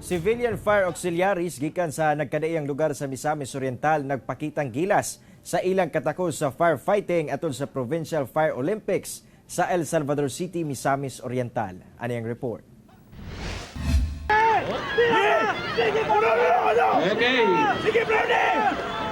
Civilian fire auxiliaries gikan sa nagkadaiyang lugar sa Misamis Oriental nagpakitang gilas sa ilang katakos sa firefighting atol sa Provincial Fire Olympics sa El Salvador City, Misamis Oriental. Ano yung report? Okay.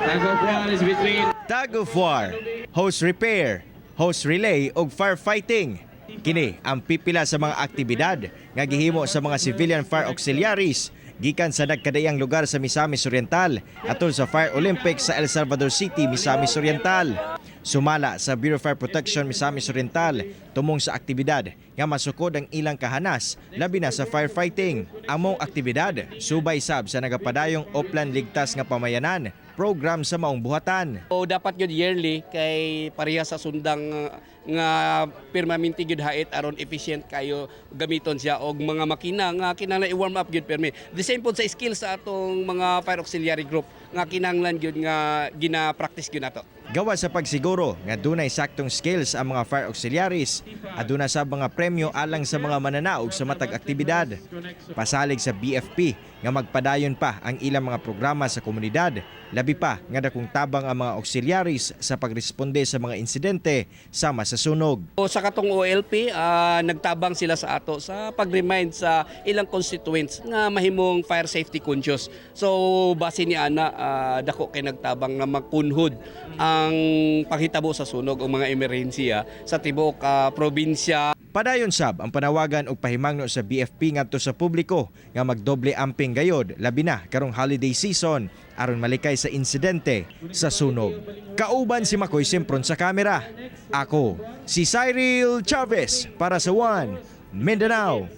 Tag of war is between Tag of war, hose repair, hose relay ug firefighting. Kini ang pipila sa mga aktibidad nga gihimo sa mga civilian fire auxiliaries gikan sa nagkadaiyang lugar sa Misamis Oriental atol sa Fire Olympics sa El Salvador City, Misamis Oriental. Sumala sa Bureau of Fire Protection Misamis Oriental tumong sa aktibidad nga masukod ang ilang kahanas labi na sa firefighting. Among aktibidad subay sab sa nagapadayong Oplan Ligtas nga Pamayanan program sa maong buhatan. O dapat yun yearly kay pareha sa sundang nga permanente gyud hait aron efficient kayo gamiton siya og mga makina nga kinahanglan i-warm up gyud permi. The same pod sa skills sa atong mga fire auxiliary group nga kinahanglan gyud nga gina-practice gyud nato. Gawa sa pagsiguro nga dunay saktong skills ang mga fire auxiliaries, aduna sa mga premyo alang sa mga mananaog sa matag aktibidad. Pasalig sa BFP nga magpadayon pa ang ilang mga programa sa komunidad, labi pa nga dakong tabang ang mga auxiliaries sa pagresponde sa mga insidente sama sa sunog. O sa katong OLP, nagtabang sila sa ato sa pag-remind sa ilang constituents nga mahimong fire safety conscious. So base ni ana dako kay nagtabang nga magpunhod ang paghitabo sa sunog o mga emerhensiya sa tibuok probinsya. Padayon sab ang panawagan og pahimangno sa BFP ngadto sa publiko nga magdoble amping gayod labi na karong holiday season aron malikay sa insidente sa sunog. Kauban si Makoy Simpron sa kamera. Ako si Cyril Chavez para sa One Mindanao.